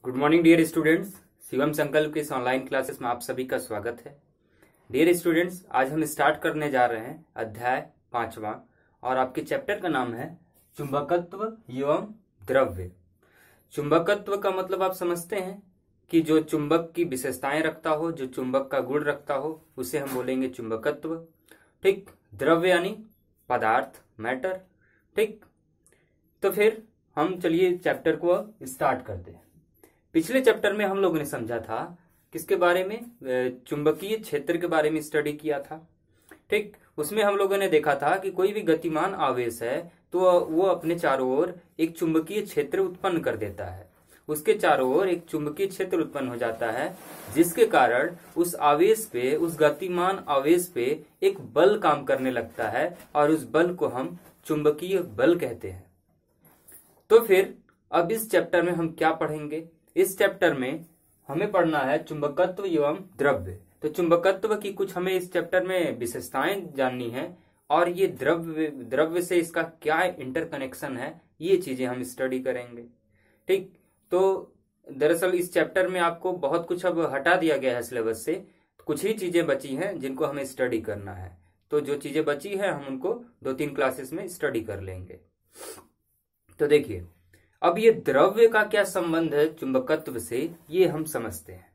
Good morning dear students. Shivam Sankalp के इस online classes में आप सभी का स्वागत है। डियर स्टूडेंट्स, आज हम स्टार्ट करने जा रहे हैं अध्याय 5वां और आपके चैप्टर का नाम है चुंबकत्व एवं द्रव्य। चुंबकत्व का मतलब आप समझते हैं कि जो चुंबक की विशेषताएं रखता हो, जो चुंबक का गुण रखता हो, उसे हम बोलेंगे चुंबकत्व। ठीक। द्रव्य यानी पदार्थ, मैटर। ठीक। तो फिर हम चलिए चैप्टर को स्टार्ट करते हैं। पिछले चैप्टर में हम लोगों ने समझा था किसके बारे में, चुंबकीय क्षेत्र के बारे में स्टडी किया था। ठीक। उसमें हम लोगों ने देखा था कि कोई भी गतिमान आवेश है तो वो अपने चारों ओर एक चुंबकीय क्षेत्र उत्पन्न कर देता है। उसके चारों ओर एक चुंबकीय क्षेत्र उत्पन्न हो जाता है, जिसके कारण उस आवेश पे, उस गतिमान आवेश पे एक बल काम करने लगता है और उस बल को हम चुंबकीय बल कहते हैं। तो फिर अब इस चैप्टर में हम क्या पढ़ेंगे? इस चैप्टर में हमें पढ़ना है चुंबकत्व एवं द्रव्य। तो चुंबकत्व की कुछ हमें इस चैप्टर में विशेषताएं जाननी है और ये द्रव्य से इसका क्या इंटरकनेक्शन है, ये चीजें हम स्टडी करेंगे। ठीक। तो दरअसल इस चैप्टर में आपको बहुत कुछ अब हटा दिया गया है सिलेबस से, कुछ ही चीजें बची हैं जिनको हमें स्टडी करना है। तो जो चीजें बची है हम उनको 2-3 क्लासेस में स्टडी कर लेंगे। तो देखिए, अब ये द्रव्य का क्या संबंध है चुंबकत्व से, ये हम समझते हैं।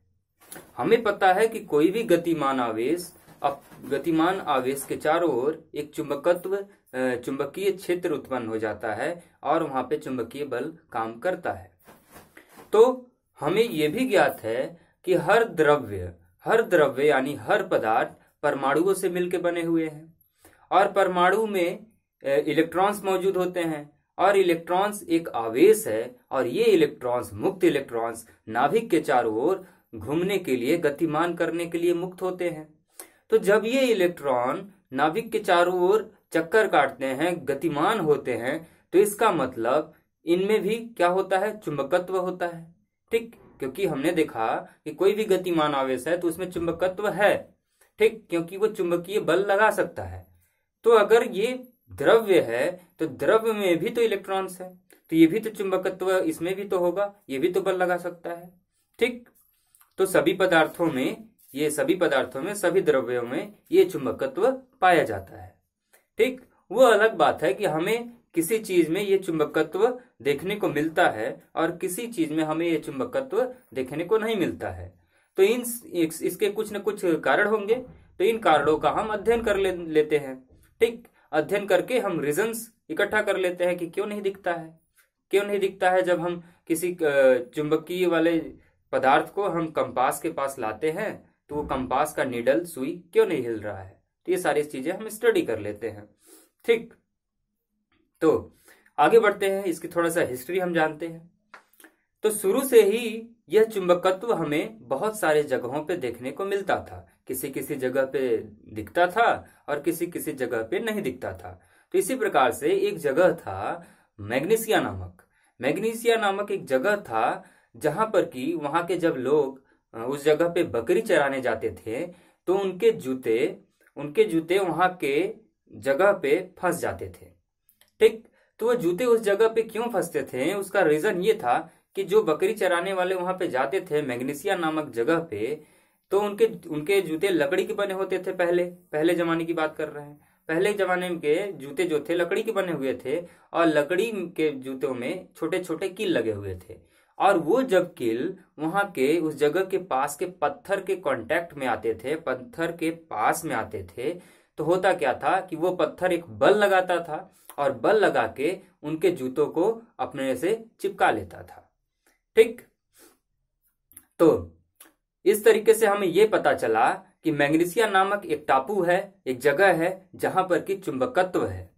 हमें पता है कि कोई भी गतिमान आवेश के चारों ओर एक चुंबकीय क्षेत्र उत्पन्न हो जाता है और वहां पे चुंबकीय बल काम करता है। तो हमें यह भी ज्ञात है कि हर द्रव्य यानी हर पदार्थ परमाणुओं से मिलकर बने हुए हैं और परमाणु में इलेक्ट्रॉन्स मौजूद होते हैं और इलेक्ट्रॉन्स एक आवेश है और ये इलेक्ट्रॉन्स, मुक्त इलेक्ट्रॉन्स, नाभिक के चारों ओर घूमने के लिए, गतिमान करने के लिए मुक्त होते हैं। तो जब ये इलेक्ट्रॉन नाभिक के चारों ओर चक्कर काटते हैं, गतिमान होते हैं, तो इसका मतलब इनमें भी क्या होता है? चुंबकत्व होता है। ठीक। क्योंकि हमने देखा कि कोई भी गतिमान आवेश है तो उसमें चुंबकत्व है। ठीक। क्योंकि वो चुंबकीय बल लगा सकता है। तो अगर ये द्रव्य है तो द्रव्य में भी तो इलेक्ट्रॉन्स है, तो ये भी तो चुंबकत्व इसमें भी तो होगा, ये भी तो बल लगा सकता है। ठीक। तो सभी पदार्थों में, सभी द्रव्यों में ये चुंबकत्व पाया जाता है। ठीक। वो अलग बात है कि हमें किसी चीज में ये चुंबकत्व देखने को मिलता है और किसी चीज में हमें ये चुंबकत्व देखने को नहीं मिलता है। तो इसके कुछ न कुछ कारण होंगे, तो इन कारणों का हम अध्ययन कर लेते हैं। ठीक। अध्ययन करके हम रीजंस इकट्ठा कर लेते हैं कि क्यों नहीं दिखता है। जब हम किसी चुंबकीय वाले पदार्थ को हम कंपास के पास लाते हैं तो वो कंपास का नीडल, सुई क्यों नहीं हिल रहा है। तो ये सारी चीजें हम स्टडी कर लेते हैं। ठीक। तो आगे बढ़ते हैं, इसकी थोड़ा सा हिस्ट्री हम जानते हैं। तो शुरू से ही यह चुंबकत्व हमें बहुत सारे जगहों पे देखने को मिलता था। किसी किसी जगह पे दिखता था और किसी किसी जगह पे नहीं दिखता था। तो इसी प्रकार से एक जगह था मैग्नीसिया नामक एक जगह था, जहां पर कि वहां के जब लोग उस जगह पे बकरी चराने जाते थे तो उनके जूते वहां के जगह पे फंस जाते थे। ठीक। तो वो जूते उस जगह पे क्यों फंसते थे, उसका रीजन ये था कि जो बकरी चराने वाले वहां पे जाते थे मैग्नीसिया नामक जगह पे, तो उनके जूते लकड़ी के बने होते थे। पहले जमाने की बात कर रहे हैं। पहले जमाने के जूते जो थे लकड़ी के बने हुए थे और लकड़ी के जूतों में छोटे छोटे कील लगे हुए थे और वो जब कील वहां के उस जगह के पास के पत्थर के कांटेक्ट में आते थे, पत्थर के पास में आते थे, तो होता क्या था कि वो पत्थर एक बल लगाता था और बल लगा के उनके जूतों को अपने से चिपका लेता था। ठीक। तो इस तरीके से हमें यह पता चला कि मैग्नीसिया नामक एक टापू है, एक जगह है जहां पर कि चुंबकत्व है।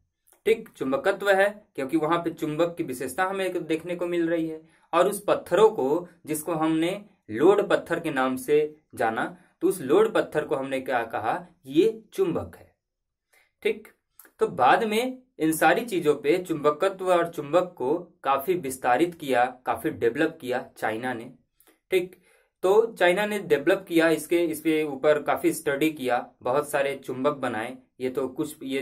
ठीक। चुंबकत्व है क्योंकि वहां पे चुंबक की विशेषता हमें देखने को मिल रही है और उस पत्थरों को, जिसको हमने लोड पत्थर के नाम से जाना, तो उस लोड पत्थर को हमने क्या कहा, ये चुंबक है। ठीक। तो बाद में इन सारी चीजों पे चुंबकत्व और चुंबक को काफी विस्तारित किया, काफी डेवलप किया चाइना ने। ठीक। तो चाइना ने डेवलप किया, इसके ऊपर काफी स्टडी किया, बहुत सारे चुंबक बनाए। ये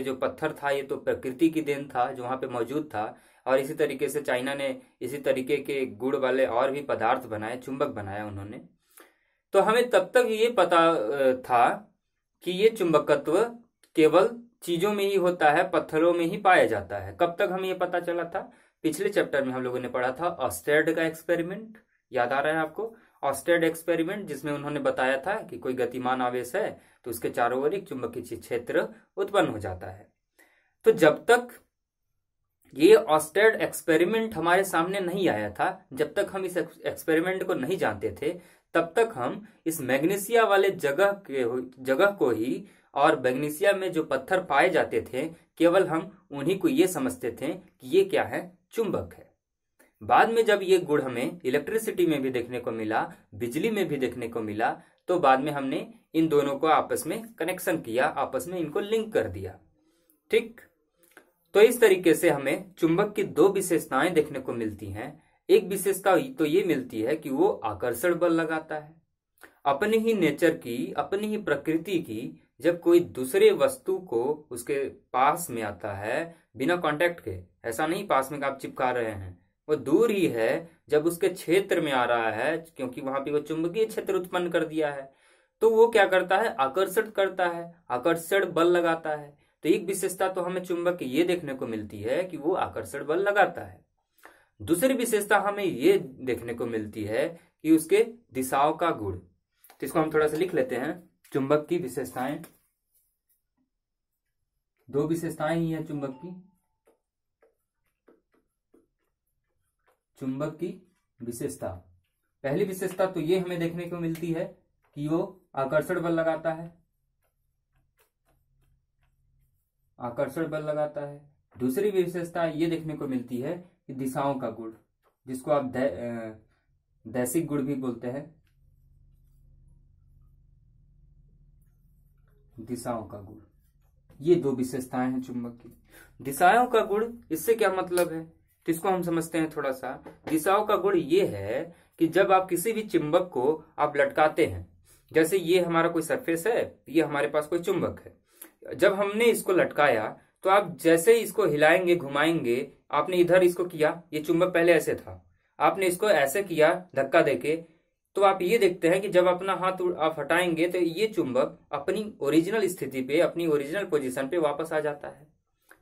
जो पत्थर था ये तो प्रकृति की देन था जो वहां पे मौजूद था, और इसी तरीके से चाइना ने इसी तरीके के गुण वाले और भी पदार्थ बनाए, चुंबक बनाया उन्होंने। तो हमें तब तक ये पता था कि ये चुंबकत्व केवल चीजों में ही होता है, पत्थरों में ही पाया जाता है। कब तक हमें ये पता चला था? पिछले चैप्टर में हम लोगों ने पढ़ा था ऑस्टेड का एक्सपेरिमेंट, याद आ रहा है आपको? ऑस्टेड एक्सपेरिमेंट, जिसमें उन्होंने बताया था कि कोई गतिमान आवेश है तो उसके चारों ओर एक चुंबकीय क्षेत्र उत्पन्न हो जाता है। तो जब तक ये ऑस्टेड एक्सपेरिमेंट हमारे सामने नहीं आया था, जब तक हम इस एक्सपेरिमेंट को नहीं जानते थे, तब तक हम इस मैग्नीशिया वाले जगह को ही और मैग्नीशिया में जो पत्थर पाए जाते थे केवल हम उन्हीं को ये समझते थे कि ये क्या है? चुंबक है। बाद में जब ये गुण हमें इलेक्ट्रिसिटी में भी देखने को मिला, बिजली में भी देखने को मिला, तो बाद में हमने इन दोनों को आपस में कनेक्शन किया, आपस में इनको लिंक कर दिया। ठीक, तो इस तरीके से हमें चुंबक की दो विशेषताएं देखने को मिलती हैं। एक विशेषता तो ये मिलती है कि वो आकर्षण बल लगाता है। अपनी ही नेचर की, अपनी ही प्रकृति की, जब कोई दूसरे वस्तु को उसके पास में आता है बिना कांटेक्ट के, ऐसा नहीं पास में आप चिपका रहे हैं, वो दूर ही है, जब उसके क्षेत्र में आ रहा है, क्योंकि वहां पे वो चुंबकीय क्षेत्र उत्पन्न कर दिया है, तो वो क्या करता है? आकर्षण करता है, आकर्षण बल लगाता है। तो एक विशेषता तो हमें चुंबक की ये देखने को मिलती है कि वो आकर्षण बल लगाता है। दूसरी विशेषता हमें ये देखने को मिलती है कि उसके दिशाओं का गुण। तो इसको हम थोड़ा सा लिख लेते हैं। चुंबक की विशेषताएं, दो विशेषताएं ही है चुंबक की। चुंबक की विशेषता, पहली विशेषता तो ये हमें देखने को मिलती है कि वो आकर्षण बल लगाता है, आकर्षण बल लगाता है। दूसरी विशेषता ये देखने को मिलती है कि दिशाओं का गुण, जिसको आप दैशिक गुण भी बोलते हैं, दिशाओं का गुण। ये दो विशेषताएं हैं चुंबक की। दिशाओं का गुण, इससे क्या मतलब है? तो इसको हम समझते हैं थोड़ा सा। दिशाओं का गुण ये है कि जब आप किसी भी चुंबक को आप लटकाते हैं, जैसे ये हमारा कोई सरफेस है, ये हमारे पास कोई चुंबक है, जब हमने इसको लटकाया तो आप जैसे ही इसको हिलाएंगे, घुमाएंगे, आपने इधर इसको किया, ये चुंबक पहले ऐसे था, आपने इसको ऐसे किया धक्का देके, तो आप ये देखते हैं कि जब अपना हाथ आप हटाएंगे तो ये चुंबक अपनी ओरिजिनल स्थिति पे, अपनी ओरिजिनल पोजीशन पे वापस आ जाता है।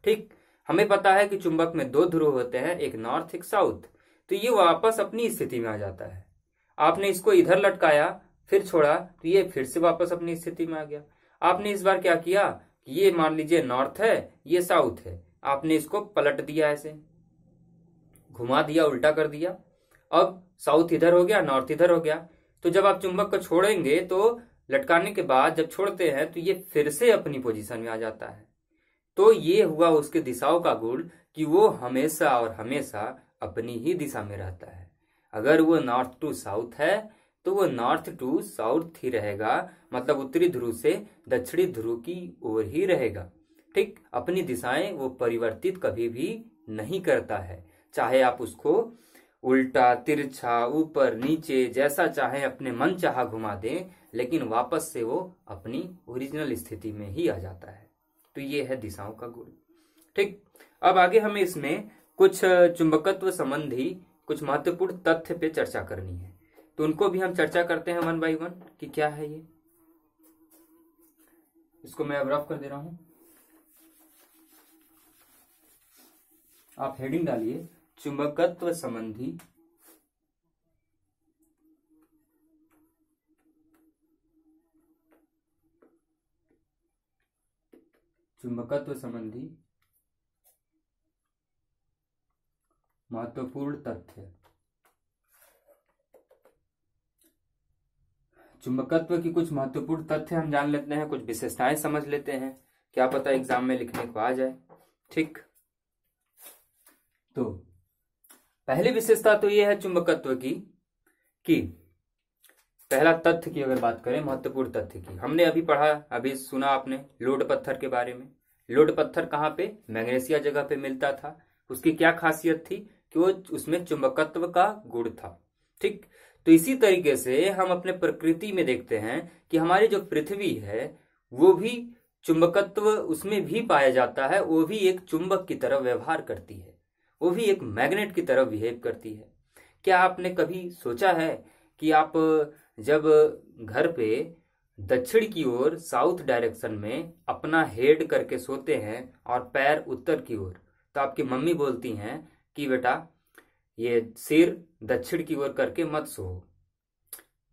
ठीक, हमें पता है कि चुंबक में दो ध्रुव होते हैं, एक नॉर्थ एक साउथ, तो ये वापस अपनी स्थिति में आ जाता है। आपने इसको इधर लटकाया, फिर छोड़ा, तो ये फिर से वापस अपनी स्थिति में आ गया। आपने इस बार क्या किया, ये मान लीजिए नॉर्थ है, ये साउथ है, आपने इसको पलट दिया, ऐसे घुमा दिया, उल्टा कर दिया, अब साउथ इधर हो गया, नॉर्थ इधर हो गया। तो जब आप चुंबक को छोड़ेंगे तो लटकाने के बाद जब छोड़ते हैं तो ये फिर से अपनी पोजीशन में आ जाता है। तो ये हुआ उसके दिशाओं का गुण कि वो हमेशा और हमेशा अपनी ही दिशा में रहता है। अगर वो नॉर्थ टू साउथ है तो वो नॉर्थ टू साउथ ही रहेगा, मतलब उत्तरी ध्रुव से दक्षिणी ध्रुव की ओर ही रहेगा। ठीक, अपनी दिशाएं वो परिवर्तित कभी भी नहीं करता है, चाहे आप उसको उल्टा, तिरछा, ऊपर नीचे, जैसा चाहे अपने मन चाहा घुमा दें, लेकिन वापस से वो अपनी ओरिजिनल स्थिति में ही आ जाता है। तो ये है दिशाओं का गुण। ठीक, अब आगे हमें इसमें कुछ चुंबकत्व संबंधी कुछ महत्वपूर्ण तथ्य पे चर्चा करनी है, तो उनको भी हम चर्चा करते हैं वन बाय वन कि क्या है ये। इसको मैं अब रफ कर दे रहा हूं, आप हेडिंग डालिए चुंबकत्व संबंधी महत्वपूर्ण तथ्य। चुंबकत्व की कुछ महत्वपूर्ण तथ्य हम जान लेते हैं, कुछ विशेषताएं समझ लेते हैं, क्या पता एग्जाम में लिखने को आ जाए। ठीक, तो पहली विशेषता तो यह है चुंबकत्व की कि पहला तथ्य की अगर बात करें, महत्वपूर्ण तथ्य की, हमने अभी पढ़ा, अभी सुना आपने लोड पत्थर के बारे में। लोड पत्थर कहाँ पे? मैग्नीशिया जगह पे मिलता था। उसकी क्या खासियत थी कि वो उसमें चुंबकत्व का गुण था। ठीक, तो इसी तरीके से हम अपने प्रकृति में देखते हैं कि हमारी जो पृथ्वी है वो भी चुंबकत्व उसमें भी पाया जाता है, वो भी एक चुंबक की तरह व्यवहार करती है। वो भी एक मैग्नेट की तरह बिहेव करती है। क्या आपने कभी सोचा है कि आप जब घर पे दक्षिण की ओर साउथ डायरेक्शन में अपना हेड करके सोते हैं और पैर उत्तर की ओर, तो आपकी मम्मी बोलती हैं कि बेटा ये सिर दक्षिण की ओर करके मत सो।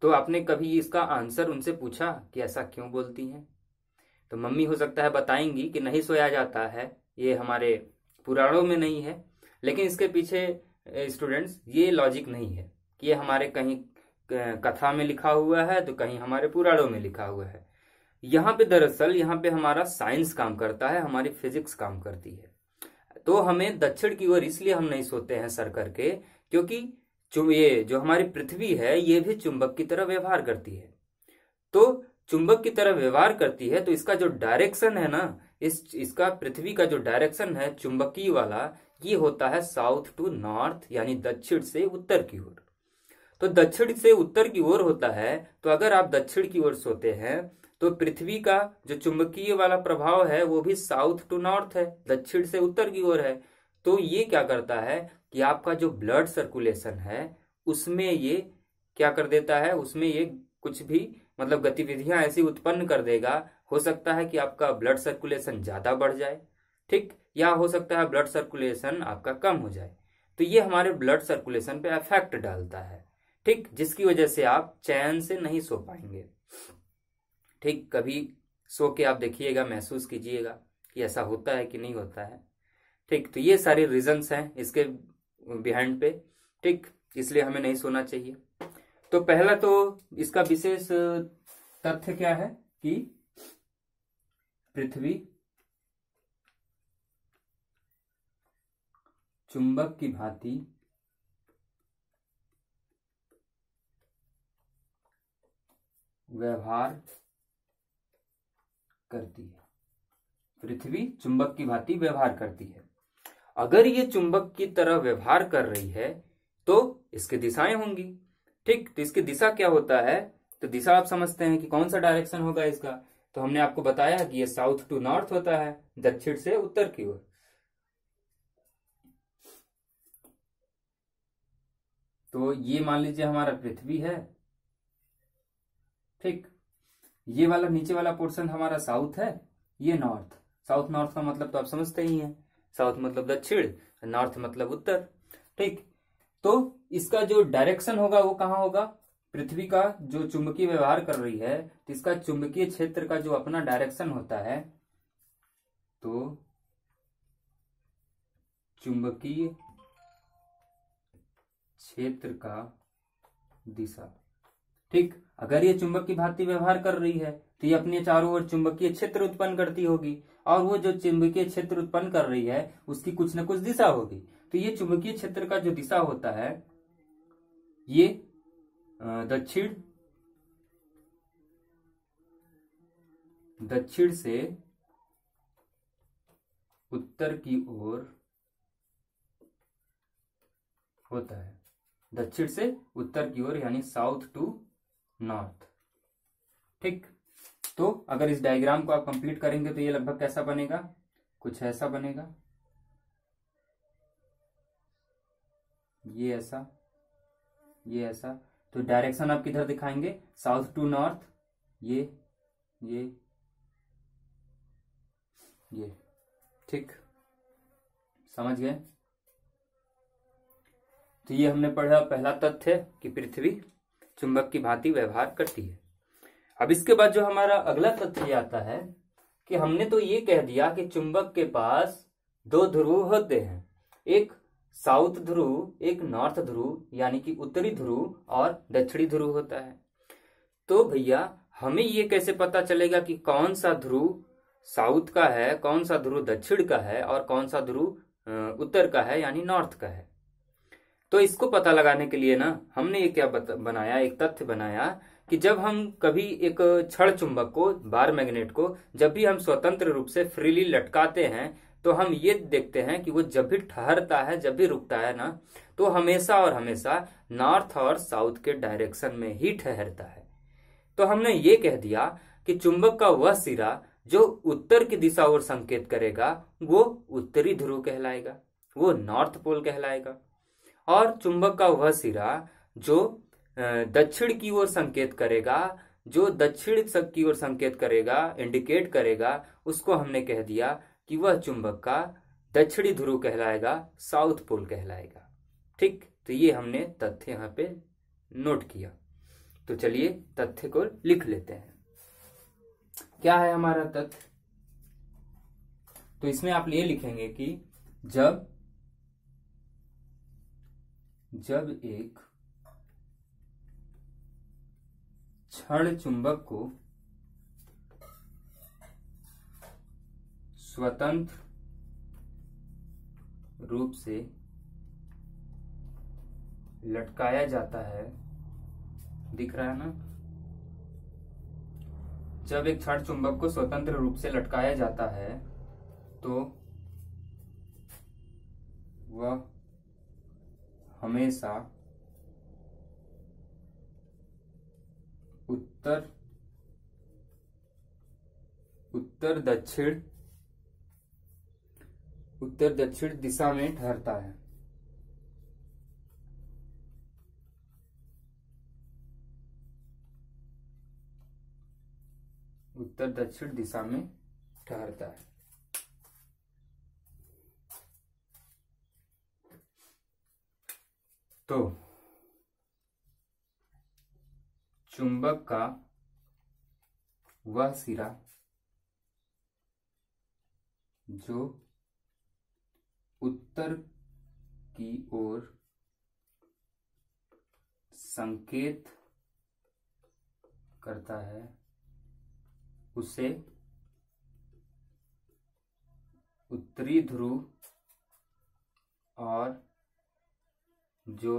तो आपने कभी इसका आंसर उनसे पूछा कि ऐसा क्यों बोलती हैं? तो मम्मी हो सकता है बताएंगी कि नहीं सोया जाता है, ये हमारे पुराणों में नहीं है। लेकिन इसके पीछे स्टूडेंट्स ये लॉजिक नहीं है कि ये हमारे कहीं कथा में लिखा हुआ है तो कहीं हमारे पुराणों में लिखा हुआ है। यहाँ पे दरअसल यहाँ पे हमारा साइंस काम करता है, हमारी फिजिक्स काम करती है। तो हमें दक्षिण की ओर इसलिए हम नहीं सोते हैं सर करके, क्योंकि ये जो हमारी पृथ्वी है ये भी चुंबक की तरह व्यवहार करती है। तो चुंबक की तरह व्यवहार करती है तो इसका जो डायरेक्शन है ना, इसका पृथ्वी का जो डायरेक्शन है चुंबकीय वाला, ये होता है साउथ टू नॉर्थ, यानी दक्षिण से उत्तर की ओर। तो दक्षिण से उत्तर की ओर होता है, तो अगर आप दक्षिण की ओर सोते हैं तो पृथ्वी का जो चुंबकीय वाला प्रभाव है वो भी साउथ टू नॉर्थ है, दक्षिण से उत्तर की ओर है। तो ये क्या करता है कि आपका जो ब्लड सर्कुलेशन है उसमें ये क्या कर देता है, उसमें ये कुछ भी मतलब गतिविधियां ऐसी उत्पन्न कर देगा। हो सकता है कि आपका ब्लड सर्कुलेशन ज्यादा बढ़ जाए, ठीक, या हो सकता है ब्लड सर्कुलेशन आपका कम हो जाए। तो ये हमारे ब्लड सर्कुलेशन पे इफेक्ट डालता है, ठीक, जिसकी वजह से आप चैन से नहीं सो पाएंगे। ठीक, कभी सो के आप देखिएगा, महसूस कीजिएगा कि ऐसा होता है कि नहीं होता है। ठीक, तो ये सारे रीजंस हैं इसके बिहाइंड पे, ठीक, इसलिए हमें नहीं सोना चाहिए। तो पहला तो इसका विशेष तथ्य क्या है कि पृथ्वी चुंबक की भांति व्यवहार करती है। पृथ्वी चुंबक की भांति व्यवहार करती है। अगर ये चुंबक की तरह व्यवहार कर रही है तो इसकी दिशाएं होंगी, ठीक। तो इसकी दिशा क्या होता है, तो दिशा आप समझते हैं कि कौन सा डायरेक्शन होगा इसका। तो हमने आपको बताया कि ये साउथ टू नॉर्थ होता है, दक्षिण से उत्तर की ओर। तो ये मान लीजिए हमारा पृथ्वी है, ठीक। ये वाला नीचे वाला पोर्शन हमारा साउथ है, ये नॉर्थ। साउथ नॉर्थ का मतलब तो आप समझते ही हैं, साउथ मतलब दक्षिण, नॉर्थ मतलब उत्तर, ठीक। तो इसका जो डायरेक्शन होगा वो कहाँ होगा, पृथ्वी का जो चुंबकीय व्यवहार कर रही है तो इसका चुंबकीय क्षेत्र का जो अपना डायरेक्शन होता है, तो चुंबकीय क्षेत्र का दिशा, ठीक। अगर ये चुंबक की भांति व्यवहार कर रही है तो ये अपने चारों ओर चुंबकीय क्षेत्र उत्पन्न करती होगी, और वो जो चुंबकीय क्षेत्र उत्पन्न कर रही है उसकी कुछ न कुछ दिशा होगी। तो ये चुंबकीय क्षेत्र का जो दिशा होता है ये दक्षिण से उत्तर की ओर होता है, दक्षिण से उत्तर की ओर, यानी साउथ टू नॉर्थ, ठीक। तो अगर इस डायग्राम को आप कंप्लीट करेंगे तो ये लगभग कैसा बनेगा, कुछ ऐसा बनेगा, ये ऐसा, ये ऐसा। तो डायरेक्शन आप किधर दिखाएंगे, साउथ टू नॉर्थ, ये ठीक, समझ गए। तो ये हमने पढ़ा पहला तथ्य कि पृथ्वी चुंबक की भांति व्यवहार करती है। अब इसके बाद जो हमारा अगला तथ्य आता है कि हमने तो ये कह दिया कि चुंबक के पास दो ध्रुव होते हैं, एक साउथ ध्रुव, एक नॉर्थ ध्रुव, यानी कि उत्तरी ध्रुव और दक्षिणी ध्रुव होता है। तो भैया हमें ये कैसे पता चलेगा कि कौन सा ध्रुव साउथ का है, कौन सा ध्रुव दक्षिण का है और कौन सा ध्रुव उत्तर का है, यानी नॉर्थ का है। तो इसको पता लगाने के लिए ना हमने ये क्या बनाया, एक तथ्य बनाया कि जब हम कभी एक छड़ चुंबक को, बार मैग्नेट को, जब भी हम स्वतंत्र रूप से फ्रीली लटकाते हैं तो हम ये देखते हैं कि वो जब भी ठहरता है, जब भी रुकता है ना, तो हमेशा और हमेशा नॉर्थ और साउथ के डायरेक्शन में ही ठहरता है। तो हमने ये कह दिया कि चुंबक का वह सिरा जो उत्तर की दिशा ओर संकेत करेगा वो उत्तरी ध्रुव कहलाएगा, वो नॉर्थ पोल कहलाएगा। और चुंबक का वह सिरा जो दक्षिण की ओर संकेत करेगा, जो दक्षिण की ओर संकेत करेगा, इंडिकेट करेगा, उसको हमने कह दिया कि वह चुंबक का दक्षिणी ध्रुव कहलाएगा, साउथ पोल कहलाएगा। ठीक, तो ये हमने तथ्य यहाँ पे नोट किया। तो चलिए तथ्य को लिख लेते हैं। क्या है हमारा तथ्य? तो इसमें आप ये लिखेंगे कि जब एक क्षण चुंबक को स्वतंत्र रूप से लटकाया जाता है, दिख रहा है ना? जब एक क्षण चुंबक को स्वतंत्र रूप से लटकाया जाता है तो वह हमेशा उत्तर दक्षिण दिशा में ठहरता है। उत्तर दक्षिण दिशा में ठहरता है। तो चुंबक का वह सिरा जो उत्तर की ओर संकेत करता है उसे उत्तरी ध्रुव और जो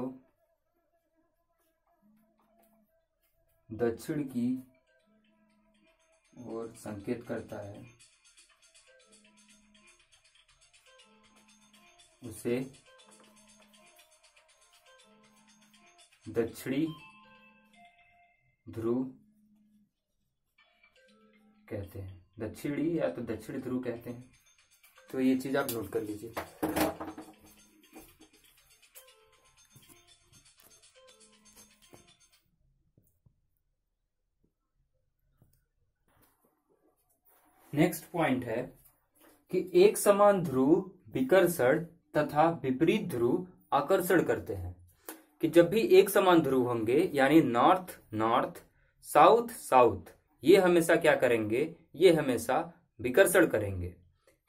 दक्षिण की ओर संकेत करता है उसे दक्षिणी ध्रुव कहते हैं, दक्षिणी या तो दक्षिणी ध्रुव कहते हैं। तो ये चीज आप नोट कर लीजिए। नेक्स्ट पॉइंट है कि एक समान ध्रुव विकर्षण तथा विपरीत ध्रुव आकर्षण करते हैं। कि जब भी एक समान ध्रुव होंगे यानी नॉर्थ नॉर्थ, साउथ साउथ, ये हमेशा क्या करेंगे? ये हमेशा विकर्षण करेंगे।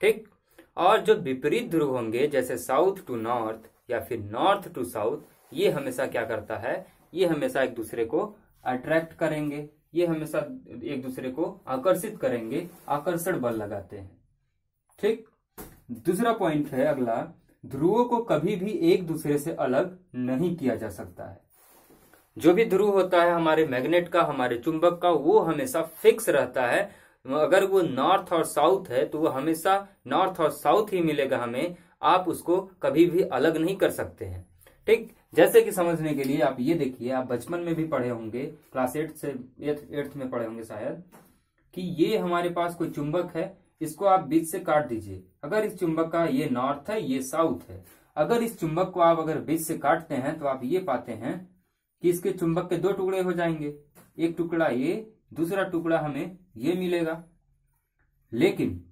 ठीक, और जो विपरीत ध्रुव होंगे जैसे साउथ टू नॉर्थ या फिर नॉर्थ टू साउथ, ये हमेशा क्या करता है? ये हमेशा एक दूसरे को अट्रैक्ट करेंगे, ये हमेशा एक दूसरे को आकर्षित करेंगे, आकर्षण बल लगाते हैं। ठीक, दूसरा पॉइंट है अगला, ध्रुवों को कभी भी एक दूसरे से अलग नहीं किया जा सकता है। जो भी ध्रुव होता है हमारे मैग्नेट का, हमारे चुंबक का, वो हमेशा फिक्स रहता है। अगर वो नॉर्थ और साउथ है तो वो हमेशा नॉर्थ और साउथ ही मिलेगा हमें, आप उसको कभी भी अलग नहीं कर सकते हैं। ठीक, जैसे कि समझने के लिए आप ये देखिए, आप बचपन में भी पढ़े होंगे, क्लास 8 से 8th में पढ़े होंगे शायद, कि ये हमारे पास कोई चुंबक है, इसको आप बीच से काट दीजिए। अगर इस चुंबक का ये नॉर्थ है, ये साउथ है, अगर इस चुंबक को आप अगर बीच से काटते हैं तो आप ये पाते हैं कि इसके चुंबक के दो टुकड़े हो जाएंगे, एक टुकड़ा ये, दूसरा टुकड़ा हमें ये मिलेगा। लेकिन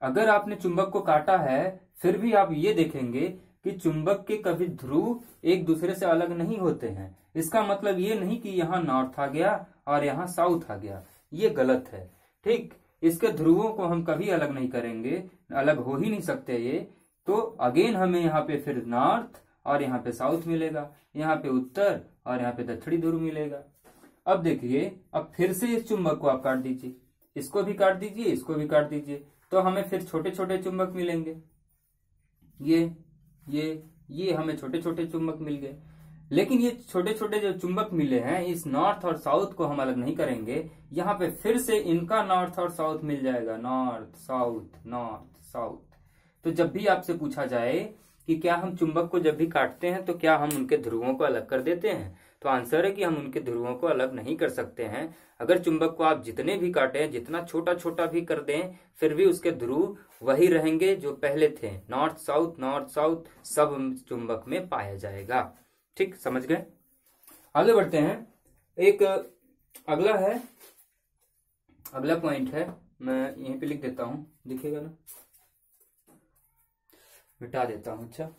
अगर आपने चुंबक को काटा है फिर भी आप ये देखेंगे कि चुंबक के कभी ध्रुव एक दूसरे से अलग नहीं होते हैं। इसका मतलब ये नहीं कि यहाँ नॉर्थ आ गया और यहाँ साउथ आ गया, ये गलत है। ठीक, इसके ध्रुवों को हम कभी अलग नहीं करेंगे, अलग हो ही नहीं सकते ये। तो अगेन हमें यहाँ पे फिर नॉर्थ और यहाँ पे साउथ मिलेगा, यहाँ पे उत्तर और यहाँ पे दक्षिणी ध्रुव मिलेगा। अब देखिए, अब फिर से इस चुंबक को आप काट दीजिए, इसको भी काट दीजिए, इसको भी काट दीजिए, तो हमें फिर छोटे छोटे चुंबक मिलेंगे। ये हमें छोटे छोटे चुंबक मिल गए। लेकिन ये छोटे छोटे जो चुंबक मिले हैं, इस नॉर्थ और साउथ को हम अलग नहीं करेंगे। यहाँ पे फिर से इनका नॉर्थ और साउथ मिल जाएगा, नॉर्थ साउथ नॉर्थ साउथ। तो जब भी आपसे पूछा जाए कि क्या हम चुंबक को जब भी काटते हैं तो क्या हम उनके ध्रुवों को अलग कर देते हैं? तो आंसर है कि हम उनके ध्रुवों को अलग नहीं कर सकते हैं। अगर चुंबक को आप जितने भी काटें, जितना छोटा छोटा भी कर दें, फिर भी उसके ध्रुव वही रहेंगे जो पहले थे। नॉर्थ साउथ सब चुंबक में पाया जाएगा। ठीक, समझ गए? आगे बढ़ते हैं। एक अगला है, अगला पॉइंट है, मैं यहीं पे लिख देता हूं, दिखेगा ना, मिटा देता हूं। अच्छा,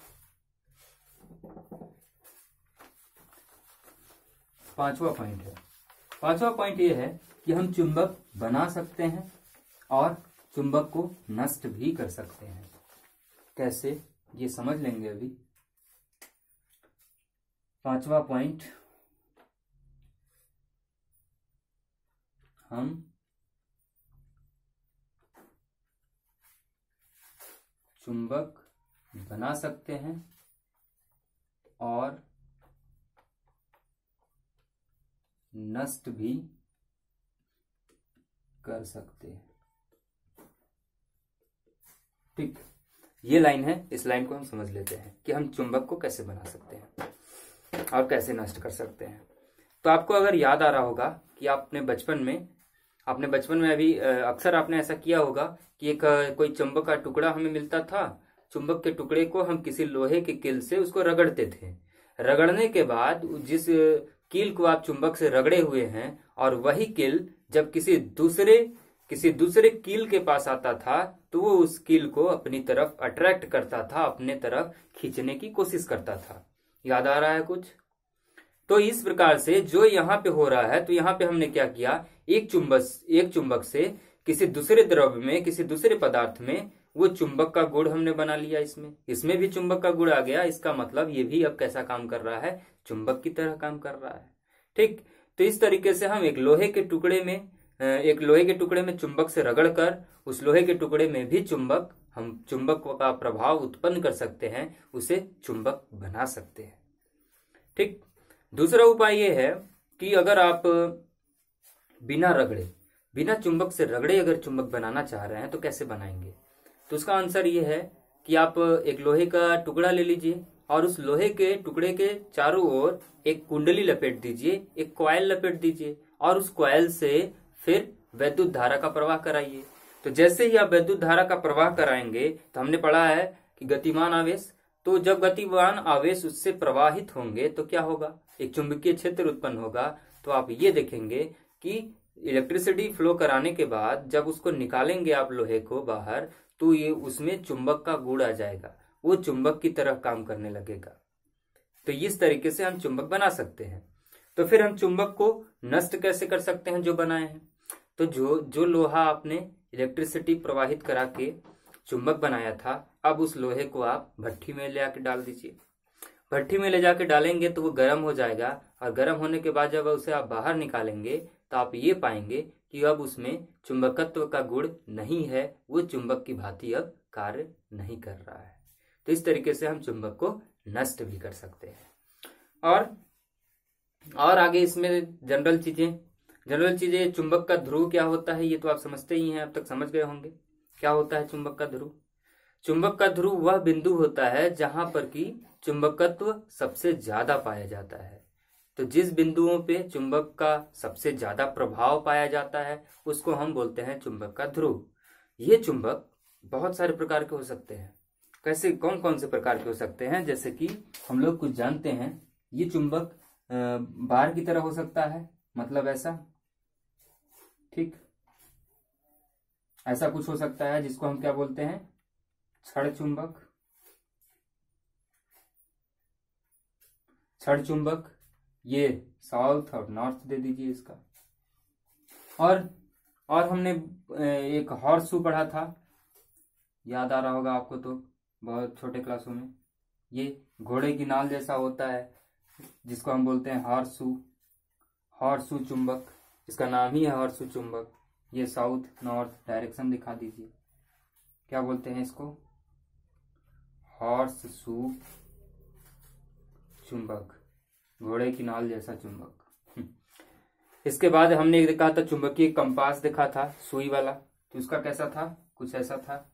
पांचवा पॉइंट है। पांचवा पॉइंट ये है कि हम चुंबक बना सकते हैं और चुंबक को नष्ट भी कर सकते हैं। कैसे, ये समझ लेंगे अभी। पांचवा पॉइंट, हम चुंबक बना सकते हैं और नष्ट भी कर सकते हैं। ठीक, ये लाइन है, इस लाइन को हम समझ लेते हैं कि हम चुंबक को कैसे बना सकते हैं और कैसे नष्ट कर सकते हैं। तो आपको अगर याद आ रहा होगा कि आपने बचपन में अभी अक्सर आपने ऐसा किया होगा कि एक कोई चुंबक का टुकड़ा हमें मिलता था। चुंबक के टुकड़े को हम किसी लोहे के कील से उसको रगड़ते थे। रगड़ने के बाद जिस कील को आप चुंबक से रगड़े हुए हैं, और वही कील जब किसी दूसरे कील के पास आता था तो वो उस कील को अपनी तरफ अट्रैक्ट करता था, अपने तरफ खींचने की कोशिश करता था। याद आ रहा है कुछ? तो इस प्रकार से जो यहाँ पे हो रहा है, तो यहाँ पे हमने क्या किया, एक चुंबक से किसी दूसरे द्रव्य में, किसी दूसरे पदार्थ में वो चुंबक का गुण हमने बना लिया। इसमें भी चुंबक का गुण आ गया। इसका मतलब ये भी अब कैसा काम कर रहा है, चुंबक की तरह काम कर रहा है। ठीक, तो इस तरीके से हम एक लोहे के टुकड़े में चुंबक से रगड़कर उस लोहे के टुकड़े में भी हम चुंबक का प्रभाव उत्पन्न कर सकते हैं, उसे चुंबक बना सकते हैं। ठीक, दूसरा उपाय यह है कि अगर आप बिना चुंबक से रगड़े अगर चुंबक बनाना चाह रहे हैं तो कैसे बनाएंगे? तो उसका आंसर ये है कि आप एक लोहे का टुकड़ा ले लीजिए और उस लोहे के टुकड़े के चारों ओर एक कुंडली लपेट दीजिए, एक कॉइल लपेट दीजिए, और उस कॉइल से फिर वैद्युत धारा का प्रवाह कराइए। तो जैसे ही आप वैद्युत धारा का प्रवाह कराएंगे, तो हमने पढ़ा है कि गतिमान आवेश, तो जब गतिमान आवेश उससे प्रवाहित होंगे तो क्या होगा, एक चुंबकीय क्षेत्र उत्पन्न होगा। तो आप ये देखेंगे कि इलेक्ट्रिसिटी फ्लो कराने के बाद जब उसको निकालेंगे आप लोहे को बाहर, तो ये उसमें चुंबक का गुण आ जाएगा, वो चुंबक की तरह काम करने लगेगा। तो इस तरीके से हम चुंबक बना सकते हैं। तो फिर हम चुंबक को नष्ट कैसे कर सकते हैं जो बनाए हैं? तो जो लोहा आपने इलेक्ट्रिसिटी प्रवाहित करा के चुंबक बनाया था, अब उस लोहे को आप भट्ठी में ले आके डाल दीजिए। भट्ठी में ले जाके डालेंगे तो वो गर्म हो जाएगा, और गर्म होने के बाद जब उसे आप बाहर निकालेंगे तो आप ये पाएंगे कि अब उसमें चुंबकत्व का गुण नहीं है, वो चुंबक की भांति अब कार्य नहीं कर रहा है। तो इस तरीके से हम चुंबक को नष्ट भी कर सकते हैं। और आगे इसमें जनरल चीजें, चुंबक का ध्रुव क्या होता है ये तो आप समझते ही हैं, अब तक समझ गए होंगे क्या होता है चुंबक का ध्रुव। चुंबक का ध्रुव वह बिंदु होता है जहां पर कि चुंबकत्व सबसे ज्यादा पाया जाता है। तो जिस बिंदुओं पे चुंबक का सबसे ज्यादा प्रभाव पाया जाता है उसको हम बोलते हैं चुंबक का ध्रुव। ये चुंबक बहुत सारे प्रकार के हो सकते हैं। कैसे, कौन कौन से प्रकार के हो सकते हैं? जैसे कि हम लोग कुछ जानते हैं, ये चुंबक बार की तरह हो सकता है, मतलब ऐसा, ठीक, ऐसा कुछ हो सकता है जिसको हम क्या बोलते हैं, छड़ चुंबक। ये साउथ और नॉर्थ दे दीजिए इसका। और हमने एक हॉर्सशू पढ़ा था, याद आ रहा होगा आपको, तो बहुत छोटे क्लासों में, ये घोड़े की नाल जैसा होता है जिसको हम बोलते हैं हॉर्सशू चुंबक। इसका नाम ही है हॉर्सशू चुंबक। ये साउथ नॉर्थ डायरेक्शन दिखा दीजिए, क्या बोलते हैं इसको, हॉर्सशू चुंबक, घोड़े की नाल जैसा चुंबक। इसके बाद हमने एक देखा था चुंबकीय कंपास, देखा था सुई वाला, तो उसका कैसा था, कुछ ऐसा था,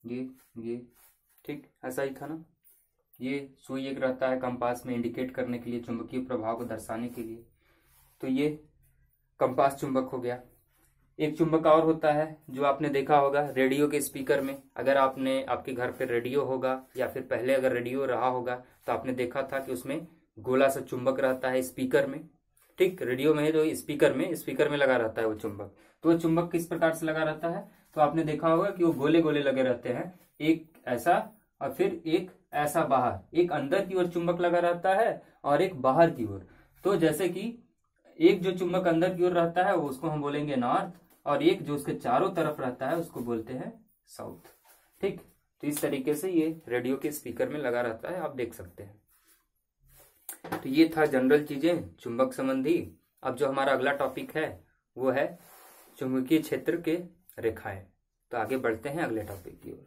ये ठीक, ऐसा ही था ना। ये सुई एक रहता है कंपास में इंडिकेट करने के लिए, चुंबकीय प्रभाव को दर्शाने के लिए। तो ये कंपास चुंबक हो गया। एक चुंबक और होता है जो आपने देखा होगा रेडियो के स्पीकर में। अगर आपने, आपके घर पे रेडियो होगा या फिर पहले अगर रेडियो रहा होगा तो आपने देखा था कि उसमें गोला सा चुंबक रहता है स्पीकर में। ठीक, रेडियो में जो स्पीकर में लगा रहता है वो चुंबक। तो वो चुंबक किस प्रकार से लगा रहता है, तो आपने देखा होगा कि वो गोले गोले लगे रहते हैं, एक ऐसा और फिर एक ऐसा बाहर, एक अंदर की ओर चुंबक लगा रहता है और एक बाहर की ओर। तो जैसे कि एक जो चुंबक अंदर की ओर रहता है वो उसको हम बोलेंगे नॉर्थ, और एक जो उसके चारों तरफ रहता है उसको बोलते हैं साउथ। ठीक, तो इस तरीके से ये रेडियो के स्पीकर में लगा रहता है, आप देख सकते हैं। तो ये था जनरल चीजें चुंबक संबंधी। अब जो हमारा अगला टॉपिक है वो है चुंबकीय क्षेत्र के रेखाएं। तो आगे बढ़ते हैं अगले टॉपिक की ओर।